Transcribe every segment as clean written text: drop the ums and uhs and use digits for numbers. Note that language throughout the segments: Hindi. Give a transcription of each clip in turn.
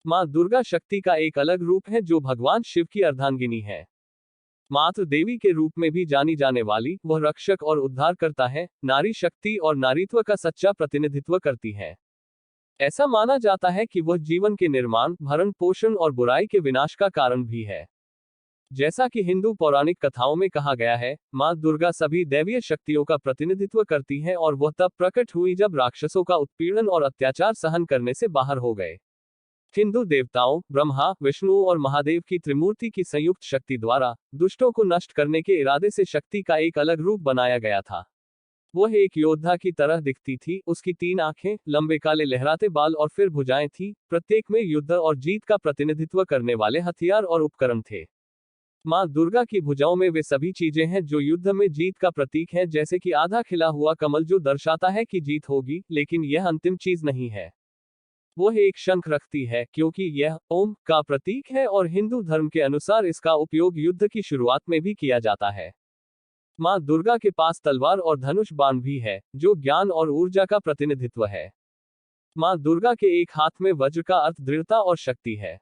माँ दुर्गा शक्ति का एक अलग रूप है जो भगवान शिव की अर्धांगिनी है। मातृ देवी के रूप में भी जानी जाने वाली वह रक्षक और उद्धार करता है, नारी शक्ति और नारीत्व का सच्चा प्रतिनिधित्व करती है। ऐसा माना जाता है कि वह जीवन के निर्माण, भरण पोषण और बुराई के विनाश का कारण भी है। जैसा कि हिंदू पौराणिक कथाओं में कहा गया है, माँ दुर्गा सभी दैवीय शक्तियों का प्रतिनिधित्व करती है और वह तब प्रकट हुई जब राक्षसों का उत्पीड़न और अत्याचार सहन करने से बाहर हो गए। हिंदू देवताओं ब्रह्मा, विष्णु और महादेव की त्रिमूर्ति की संयुक्त शक्ति द्वारा दुष्टों को नष्ट करने के इरादे से शक्ति का एक अलग रूप बनाया गया था। वह एक योद्धा की तरह दिखती थी, उसकी 3 आंखें, लंबे काले लहराते बाल और फिर भुजाएं थीं, प्रत्येक में युद्ध और जीत का प्रतिनिधित्व करने वाले हथियार और उपकरण थे। माँ दुर्गा की भुजाओं में वे सभी चीजें हैं जो युद्ध में जीत का प्रतीक है, जैसे कि आधा खिला हुआ कमल जो दर्शाता है कि जीत होगी, लेकिन यह अंतिम चीज नहीं है। वह एक शंख रखती है क्योंकि यह ओम का प्रतीक है और हिंदू धर्म के अनुसार इसका उपयोग युद्ध की शुरुआत में भी किया जाता है। माँ दुर्गा के पास तलवार और धनुष बाण भी है, जो ज्ञान और ऊर्जा का प्रतिनिधित्व है। माँ दुर्गा के एक हाथ में वज्र का अर्थ दृढ़ता और शक्ति है।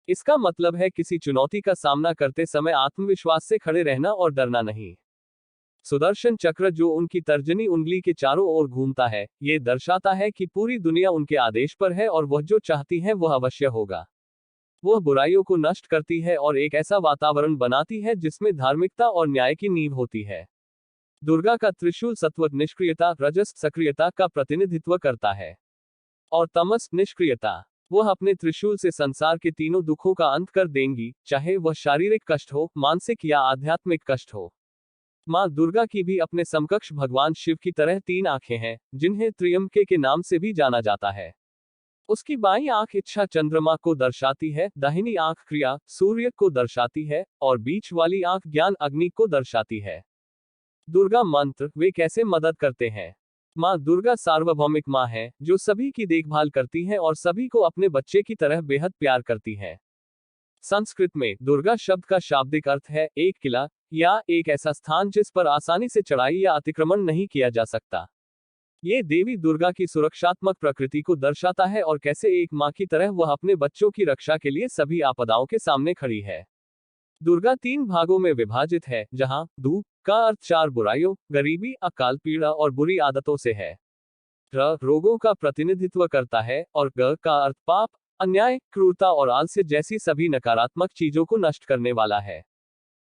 इसका मतलब है किसी चुनौती का सामना करते समय आत्मविश्वास से खड़े रहना और डरना नहीं। सुदर्शन चक्र जो उनकी तर्जनी उंगली के चारों ओर घूमता है, ये दर्शाता है कि पूरी दुनिया उनके आदेश पर है और वह जो चाहती है वह अवश्य होगा। वह बुराइयों को नष्ट करती है और एक ऐसा वातावरण बनाती है जिसमें धार्मिकता और न्याय की नींव होती है। दुर्गा का त्रिशूल सत्व निष्क्रियता, रजस सक्रियता का प्रतिनिधित्व करता है और तमस निष्क्रियता। वह अपने त्रिशूल से संसार के तीनों दुखों का अंत कर देंगी, चाहे वह शारीरिक कष्ट हो, मानसिक या आध्यात्मिक कष्ट हो। माँ दुर्गा की भी अपने समकक्ष भगवान शिव की तरह 3 आंखें हैं, जिन्हें त्र्यंबके के नाम से भी जाना जाता है। उसकी बाईं आंख इच्छा चंद्रमा को दर्शाती है, दाहिनी आंख क्रिया सूर्य को दर्शाती है और बीच वाली आंख ज्ञान अग्नि को दर्शाती है। दुर्गा मंत्र वे कैसे मदद करते हैं? माँ दुर्गा सार्वभौमिक माँ है, जो सभी की देखभाल करती है और सभी को अपने बच्चे की तरह बेहद प्यार करती है। संस्कृत में दुर्गा शब्द का शाब्दिक अर्थ है एक किला या एक ऐसा स्थान जिस पर आसानी से चढ़ाई या अतिक्रमण नहीं किया जा सकता। ये देवी दुर्गा की सुरक्षात्मक प्रकृति को दर्शाता है और कैसे एक माँ की तरह वह अपने बच्चों की रक्षा के लिए सभी आपदाओं के सामने खड़ी है। दुर्गा 3 भागों में विभाजित है, जहां दु का अर्थ 4 बुराइयों, गरीबी, अकाल, पीड़ा और बुरी आदतों से है। र रोगों का प्रतिनिधित्व करता है और ग का अर्थ पाप, अन्याय, क्रूरता और आलस्य जैसी सभी नकारात्मक चीजों को नष्ट करने वाला है।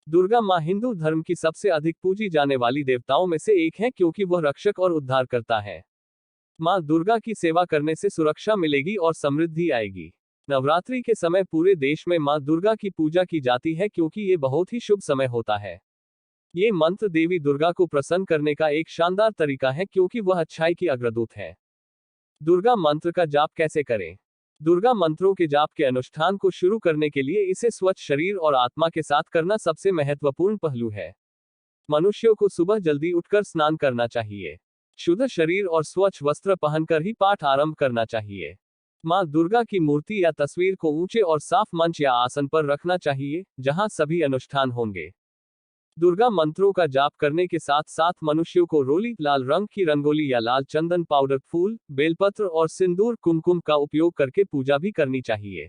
दुर्गा माँ हिंदू धर्म की सबसे अधिक पूजी जाने वाली देवताओं में से एक है क्योंकि वह रक्षक और उद्धार करता है। माँ दुर्गा की सेवा करने से सुरक्षा मिलेगी और समृद्धि आएगी। नवरात्रि के समय पूरे देश में माँ दुर्गा की पूजा की जाती है क्योंकि ये बहुत ही शुभ समय होता है। ये मंत्र देवी दुर्गा को प्रसन्न करने का एक शानदार तरीका है क्योंकि वह अच्छाई की अग्रदूत है। दुर्गा मंत्र का जाप कैसे करें? दुर्गा मंत्रों के जाप के अनुष्ठान को शुरू करने के लिए इसे स्वच्छ शरीर और आत्मा के साथ करना सबसे महत्वपूर्ण पहलू है। मनुष्यों को सुबह जल्दी उठकर स्नान करना चाहिए। शुद्ध शरीर और स्वच्छ वस्त्र पहनकर ही पाठ आरंभ करना चाहिए। माँ दुर्गा की मूर्ति या तस्वीर को ऊंचे और साफ मंच या आसन पर रखना चाहिए, जहां सभी अनुष्ठान होंगे। दुर्गा मंत्रों का जाप करने के साथ साथ मनुष्यों को रोली, लाल रंग की रंगोली या लाल चंदन पाउडर, फूल, बेलपत्र और सिंदूर कुमकुम का उपयोग करके पूजा भी करनी चाहिए।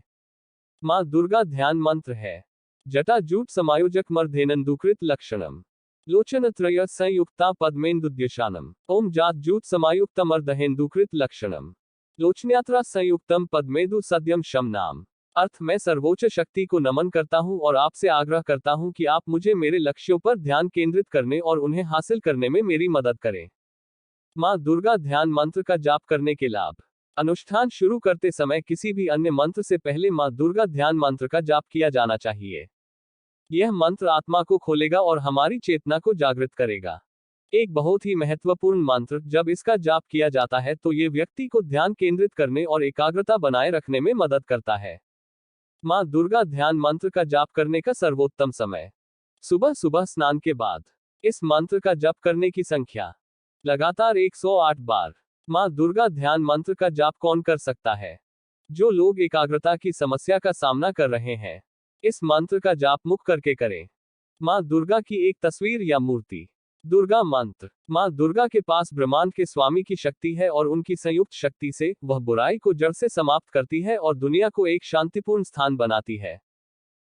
माँ दुर्गा ध्यान मंत्र है। जटा जूट समायोजक मर्धेनंदुकृत लक्षणम लोचनत्रय संयुक्ता पद्मेन्दुद्यशानम ओम जात जूट समायुक्त मर्दहेन्दुकृत लक्षणम लोचन्यात्रा संयुक्तम पद्मेदु सद्यम शम नाम। अर्थ मैं सर्वोच्च शक्ति को नमन करता हूँ और आपसे आग्रह करता हूँ कि आप मुझे मेरे लक्ष्यों पर ध्यान केंद्रित करने और उन्हें हासिल करने में मेरी मदद करें। माँ दुर्गा ध्यान मंत्र का जाप करने के लाभ। अनुष्ठान शुरू करते समय किसी भी अन्य मंत्र से पहले माँ दुर्गा ध्यान मंत्र का जाप किया जाना चाहिए। यह मंत्र आत्मा को खोलेगा और हमारी चेतना को जागृत करेगा। एक बहुत ही महत्वपूर्ण मंत्र, जब इसका जाप किया जाता है तो ये व्यक्ति को ध्यान केंद्रित करने और एकाग्रता बनाए रखने में मदद करता है। माँ दुर्गा ध्यान मंत्र का जाप करने का सर्वोत्तम समय सुबह सुबह स्नान के बाद। इस मंत्र का जप करने की संख्या लगातार 108 बार। माँ दुर्गा ध्यान मंत्र का जाप कौन कर सकता है? जो लोग एकाग्रता की समस्या का सामना कर रहे हैं। इस मंत्र का जाप मुख करके करें। माँ दुर्गा की एक तस्वीर या मूर्ति। दुर्गा मंत्र। माँ दुर्गा के पास ब्रह्मांड के स्वामी की शक्ति है और उनकी संयुक्त शक्ति से वह बुराई को जड़ से समाप्त करती है और दुनिया को एक शांतिपूर्ण स्थान बनाती है।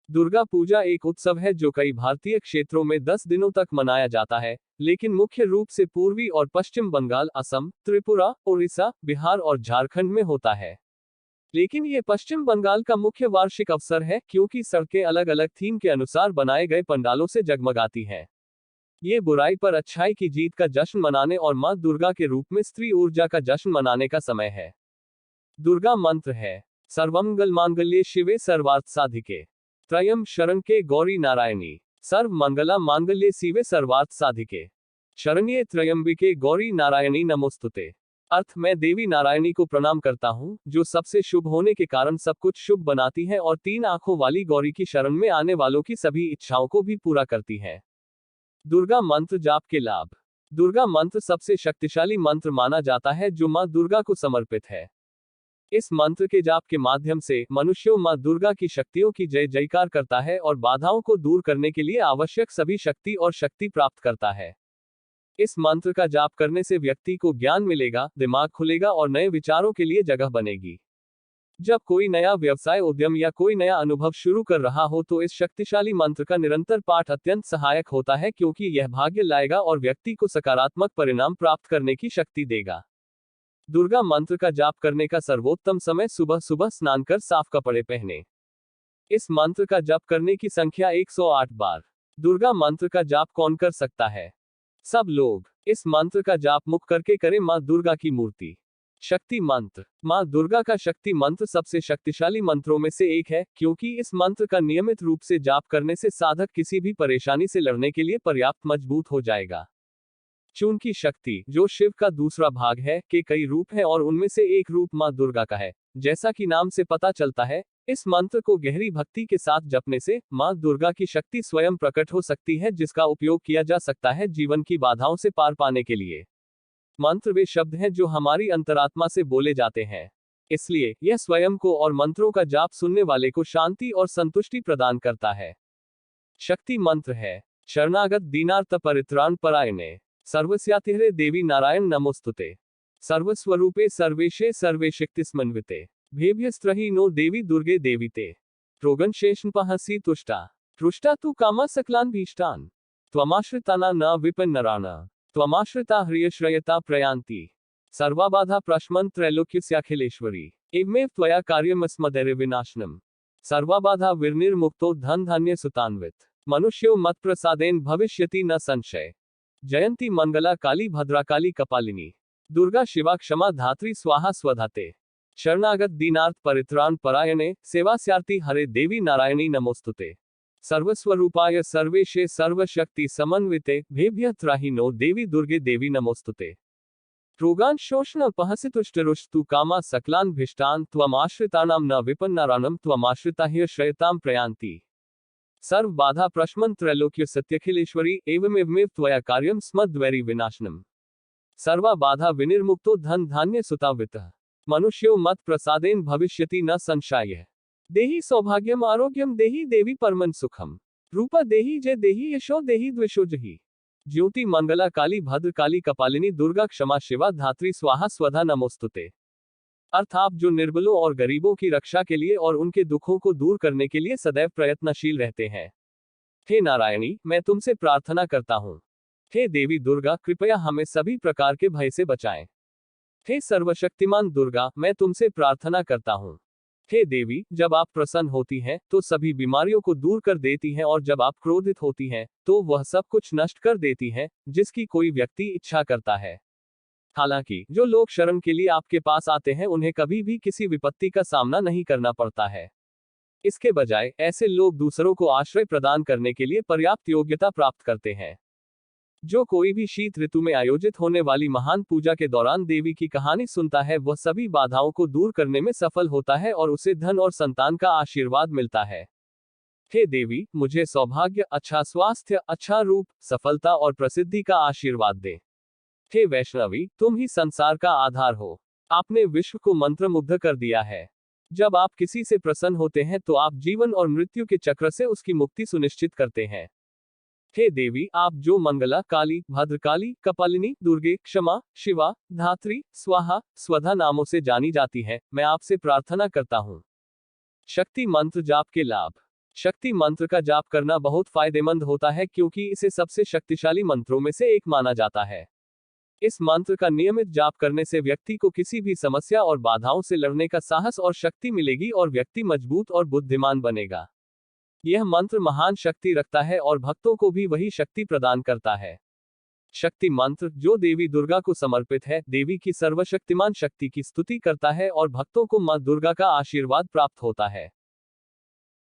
दुर्गा पूजा एक उत्सव है जो कई भारतीय क्षेत्रों में 10 दिनों तक मनाया जाता है, लेकिन मुख्य रूप से पूर्वी और पश्चिम बंगाल, असम, त्रिपुरा, उड़ीसा, बिहार और झारखंड में होता है। लेकिन ये पश्चिम बंगाल का मुख्य वार्षिक अवसर है क्योंकि सड़कें अलग अलग थीम के अनुसार बनाए गए पंडालों से जगमगाती हैं। ये बुराई पर अच्छाई की जीत का जश्न मनाने और मां दुर्गा के रूप में स्त्री ऊर्जा का जश्न मनाने का समय है। दुर्गा मंत्र है। सर्वमंगल मांगल्ये शिवे सर्वार्थ साधिके त्रयं शरण के गौरी नारायणी सर्व मंगला मांगल्ये शिवे सर्वार्थ साधिके शरण्ये त्र्यंबिके गौरी नारायणी नमोस्तुते। अर्थ, मैं देवी नारायणी को प्रणाम करता हूँ जो सबसे शुभ होने के कारण सब कुछ शुभ बनाती है और 3 आंखों वाली गौरी की शरण में आने वालों की सभी इच्छाओं को भी पूरा करती है। दुर्गा मंत्र जाप के लाभ। दुर्गा मंत्र सबसे शक्तिशाली मंत्र माना जाता है जो मां दुर्गा को समर्पित है। इस मंत्र के जाप के माध्यम से मनुष्यों मां दुर्गा की शक्तियों की जय जयकार करता है और बाधाओं को दूर करने के लिए आवश्यक सभी शक्ति और शक्ति प्राप्त करता है। इस मंत्र का जाप करने से व्यक्ति को ज्ञान मिलेगा, दिमाग खुलेगा और नए विचारों के लिए जगह बनेगी। जब कोई नया व्यवसाय, उद्यम या कोई नया अनुभव शुरू कर रहा हो तो इस शक्तिशाली मंत्र का निरंतर पाठ अत्यंत सहायक होता है क्योंकि यह भाग्य लाएगा और व्यक्ति को सकारात्मक परिणाम प्राप्त करने की शक्ति देगा। दुर्गा मंत्र का जाप करने का सर्वोत्तम समय सुबह सुबह स्नान कर साफ कपड़े पहने। इस मंत्र का जप करने की संख्या 108 बार। दुर्गा मंत्र का जाप कौन कर सकता है? सब लोग। इस मंत्र का जाप मुख करके करें। मां दुर्गा की मूर्ति। शक्ति मंत्र। मां दुर्गा का शक्ति मंत्र सबसे शक्तिशाली मंत्रों में से एक है क्योंकि इस मंत्र का नियमित रूप से जाप करने से साधक किसी भी परेशानी से लड़ने के लिए पर्याप्त मजबूत हो जाएगा। चून की शक्ति, जो शिव का दूसरा भाग है, के कई रूप हैं और उनमें से एक रूप मां दुर्गा का है। जैसा कि नाम से पता चलता है, इस मंत्र को गहरी भक्ति के साथ जपने से मां दुर्गा की शक्ति स्वयं प्रकट हो सकती है जिसका उपयोग किया जा सकता है जीवन की बाधाओं से पार पाने के लिए। मंत्र वे शब्द हैं जो हमारी अंतरात्मा से बोले जाते हैं, इसलिए यह स्वयं को और मंत्रों का जाप सुनने वाले को शांति और संतुष्टि प्रदान करता है। शक्ति मंत्र है। शरणागत दीनार्थ परित्राण परायणे सर्वस्यातिहरे देवी नारायण नमोस्तुते सर्वस्वरूपे सर्वेशे सर्वे शक्तिस्मन्विते भेभ्यस्त्रहि नो देवी दुर्गे देवीते रोगन शेषनपहसि तुष्टा तुष्टा तु कामा सकलान भीष्टान त्वमाश्रिताना न विपन्नराणा त्वमाश्रिता ह्रियश्रयता प्रयान्ति सर्वाबाधा प्रश्मन् त्रैलोक्यस्याखिलेश्वरी एवमेव त्वया कार्यमस्मदैर्य विनाशनम् सर्वाबाधा विर्निर्मुक्तो धन धान्य सुतान्वित मनुष्यो मत प्रसादेन भविष्यति न संशय। जयंती मंगला काली भद्राकाली कपालिनी दुर्गा शिवा क्षमा धात्री स्वाहा स्वधाते शरणागत दीनार्थ परित्राण परायणे सेवास्यार्ति हरे देवी नारायणी नमोस्तुते सर्वस्वरूपाय सर्वेशे सर्वशक्ति समन्विते भेभ्यः त्राहि नो देवी दुर्गे देवी नमोस्तुते रोगान शोषण पहसितुष्टरुष्टु कामा सकलान भिष्टान त्वमाश्रितानां न विपन्नाराणं त्वमाश्रिता हि श्रयतां प्रयान्ति सर्व बाधा प्रश्मन् त्रैलोक्य सत्यखिलेश्वरी एवमेवमेव त्वया कार्यं स्मद्वैरी विनाशनम् सर्वा बाधा विनिर्मुक्तो धन धान्य सुतावितः मनुष्यो मत प्रसादेन भविष्यति न संशयः देहि सौभाग्यम आरोग्यम देहि देवी परमन सुखम रूपा देहि जय देहि यशो देहि द्विषोजहि ज्योति मंगला काली भद्र काली कपालिनी दुर्गा क्षमा शिवा धात्री स्वाहा स्वधा नमोस्तुते। अर्थ, आप जो निर्बलों और गरीबों की रक्षा के लिए और उनके दुखों को दूर करने के लिए सदैव प्रयत्नशील रहते हैं। हे नारायणी, मैं तुमसे प्रार्थना करता हूँ। हे देवी दुर्गा, कृपया हमें सभी प्रकार के भय से बचाएं। हे सर्वशक्तिमान दुर्गा, मैं तुमसे प्रार्थना करता हूँ। हे देवी, जब आप प्रसन्न होती हैं तो सभी बीमारियों को दूर कर देती हैं और जब आप क्रोधित होती हैं तो वह सब कुछ नष्ट कर देती हैं जिसकी कोई व्यक्ति इच्छा करता है। हालांकि जो लोग शरण के लिए आपके पास आते हैं उन्हें कभी भी किसी विपत्ति का सामना नहीं करना पड़ता है। इसके बजाय ऐसे लोग दूसरों को आश्रय प्रदान करने के लिए पर्याप्त योग्यता प्राप्त करते हैं। जो कोई भी शीत ऋतु में आयोजित होने वाली महान पूजा के दौरान देवी की कहानी सुनता है वह सभी बाधाओं को दूर करने में सफल होता है और उसे धन और संतान का आशीर्वाद मिलता है। हे देवी, मुझे सौभाग्य, अच्छा स्वास्थ्य, अच्छा रूप, सफलता और प्रसिद्धि का आशीर्वाद दे। हे वैष्णवी, तुम ही संसार का आधार हो। आपने विश्व को मंत्रमुग्ध कर दिया है। जब आप किसी से प्रसन्न होते हैं तो आप जीवन और मृत्यु के चक्र से उसकी मुक्ति सुनिश्चित करते हैं। हे देवी, आप जो मंगला, काली, भद्रकाली, कपालिनी, दुर्गे, क्षमा, शिवा, धात्री, स्वाहा, स्वधा नामों से जानी जाती है, मैं आपसे प्रार्थना करता हूँ। शक्ति मंत्र जाप के लाभ। शक्ति मंत्र का जाप करना बहुत फायदेमंद होता है क्योंकि इसे सबसे शक्तिशाली मंत्रों में से एक माना जाता है। इस मंत्र का नियमित जाप करने से व्यक्ति को किसी भी समस्या और बाधाओं से लड़ने का साहस और शक्ति मिलेगी और व्यक्ति मजबूत और बुद्धिमान बनेगा। यह मंत्र महान शक्ति रखता है और भक्तों को भी वही शक्ति प्रदान करता है। शक्ति मंत्र, जो देवी दुर्गा को समर्पित है, देवी की सर्वशक्तिमान शक्ति की स्तुति करता है और भक्तों को मां दुर्गा का आशीर्वाद प्राप्त होता है।